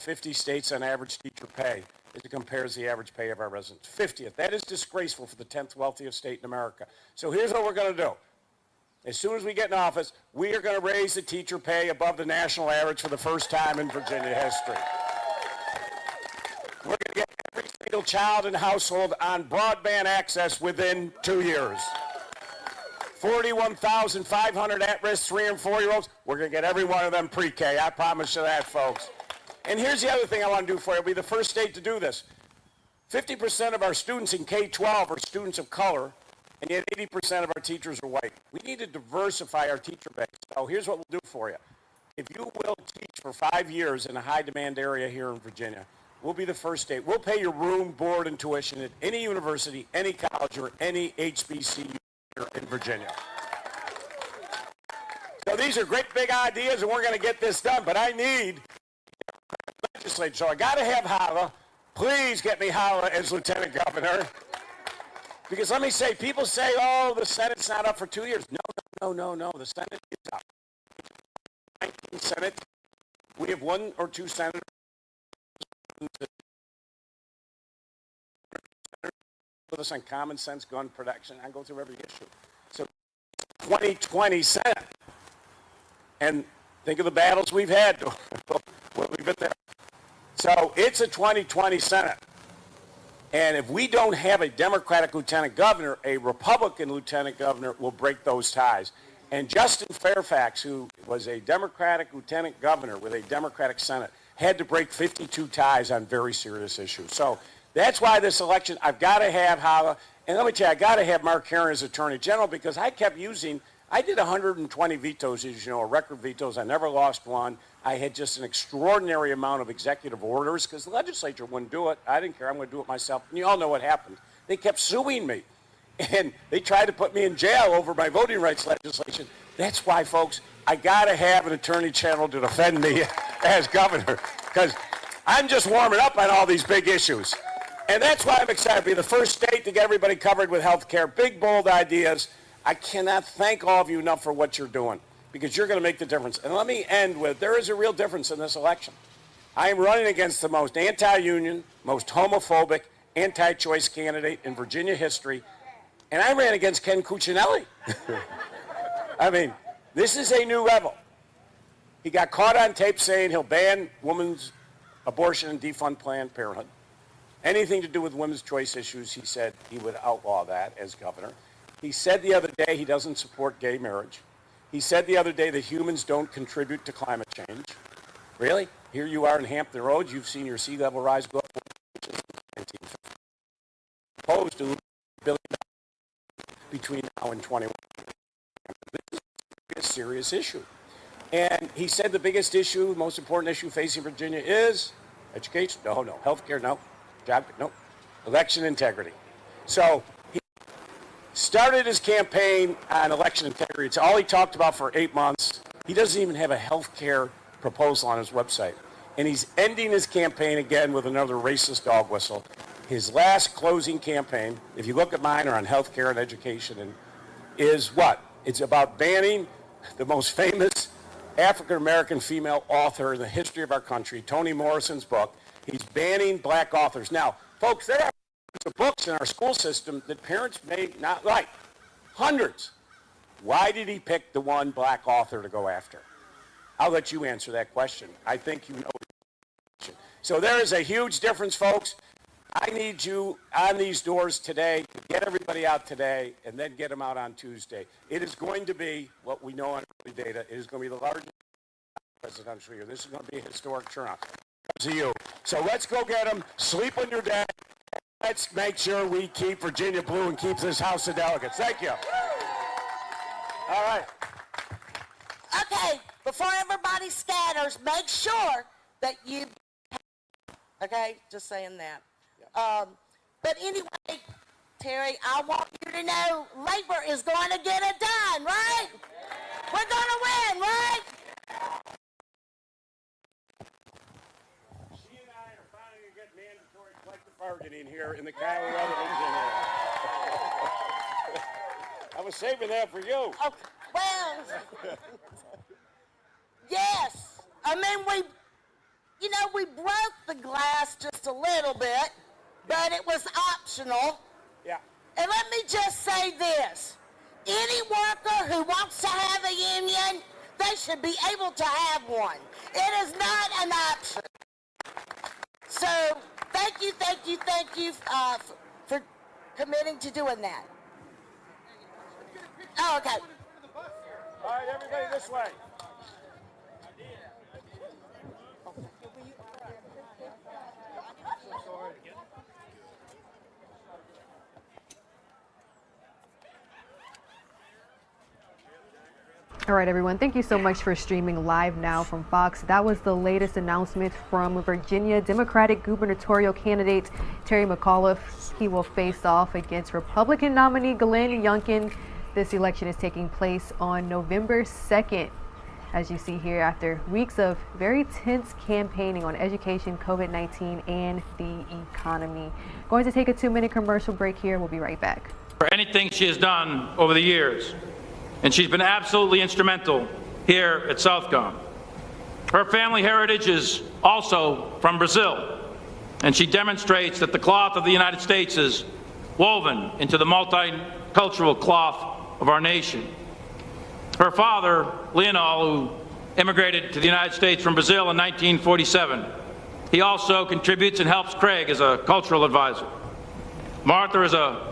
50 states on average teacher pay as it compares the average pay of our residents. 50th. That is disgraceful for the 10th wealthiest state in America. So here's what we're going to do. As soon as we get in office, we are going to raise the teacher pay above the national average for the first time in Virginia history. We're going to get every single child and household on broadband access within 2 years. 41,500 at-risk 3 and 4-year-olds, we're going to get every one of them pre-K. I promise you that, folks. And here's the other thing I want to do for you. We'll be the first state to do this. 50% of our students in K-12 are students of color, and yet 80% of our teachers are white. We need to diversify our teacher base. So here's what we'll do for you. If you will teach for 5 years in a high-demand area here in Virginia, we'll be the first state. We'll pay your room, board, and tuition at any university, any college, or any HBCU here in Virginia. So these are great big ideas, and we're going to get this done. But I need legislature. So I got to have Hala. Please get me Hala as lieutenant governor. Because let me say, people say, oh, the Senate's not up for 2 years. No. The Senate is up. 19 Senate. We have 1 or 2 senators with us on common sense gun protection. I go through every issue. So 2020 Senate. And think of the battles we've had. We've been there. So it's a 2020 Senate. And if we don't have a Democratic lieutenant governor, a Republican lieutenant governor will break those ties. And Justin Fairfax, who was a Democratic lieutenant governor with a Democratic Senate, had to break 52 ties on very serious issues. So that's why this election, I've got to have Hala. And let me tell you, I got to have Mark Herring as Attorney General because I kept using, I did 120 vetoes, as you know, record vetoes. I never lost one. I had just an extraordinary amount of executive orders because the legislature wouldn't do it. I didn't care. I'm going to do it myself. And you all know what happened. They kept suing me. And they tried to put me in jail over my voting rights legislation. That's why, folks, I got to have an attorney general to defend me as governor because I'm just warming up on all these big issues. And that's why I'm excited to be the first state to get everybody covered with health care. Big, bold ideas. I cannot thank all of you enough for what you're doing because you're going to make the difference. And let me end with, there is a real difference in this election. I am running against the most anti-union, most homophobic, anti-choice candidate in Virginia history, and I ran against Ken Cuccinelli. I mean, this is a new rebel. He got caught on tape saying he'll ban women's abortion and defund Planned Parenthood. Anything to do with women's choice issues, he said he would outlaw that as governor. He said the other day he doesn't support gay marriage. He said the other day that humans don't contribute to climate change. Really? Here you are in Hampton Roads. You've seen your sea level rise go up 4 inches since 1950. Opposed to $1 billion between now and 21. This is a serious issue. And he said the biggest issue, most important issue facing Virginia is education. No. Health care, no. Job, no. Election integrity. So he started his campaign on election integrity. It's all he talked about for 8 months. He doesn't even have a health care proposal on his website. And he's ending his campaign again with another racist dog whistle. His last closing campaign, if you look at mine, are on health care and education, and is what? It's about banning the most famous African-American female author in the history of our country, Toni Morrison's book. He's banning black authors. Now, folks, there are books in our school system that parents may not like. Hundreds. Why did he pick the one black author to go after? I'll let you answer that question. I think you know. So there is a huge difference, folks. I need you on these doors today to get everybody out today and then get them out on Tuesday. It is going to be what we know on early data. It is going to be the largest presidential year. This is going to be a historic turnout. Because of you. So let's go get them. Sleep on your deck. Let's make sure we keep Virginia blue and keep this House of Delegates. Thank you. All right. Okay, before everybody scatters, make sure that you, okay, just saying that. Yeah. But anyway, Terry, I want you to know labor is going to get it done, right? Yeah. We're going to win, right? She and I are finally going to get mandatory collective bargaining here in the Commonwealth of Virginia. I was saving that for you. Okay, well, yes. I mean, you know, we broke the glass just a little bit, but it was optional. Yeah. And let me just say this. Any worker who wants to have a union, they should be able to have one. It is not an option. So thank you for committing to doing that. Oh, okay. All right, everybody this way. All right, everyone. Thank you so much for streaming live now from Fox. That was the latest announcement from Virginia Democratic gubernatorial candidate Terry McAuliffe. He will face off against Republican nominee Glenn Youngkin. This election is taking place on November 2nd. As you see here, after weeks of very tense campaigning on education, COVID-19, and the economy. Going to take a 2-minute commercial break here. We'll be right back. For anything she has done over the years, and she's been absolutely instrumental here at Southcom. Her family heritage is also from Brazil, and she demonstrates that the cloth of the United States is woven into the multicultural cloth of our nation. Her father, Leonel, who immigrated to the United States from Brazil in 1947, he also contributes and helps Craig as a cultural advisor. Martha is a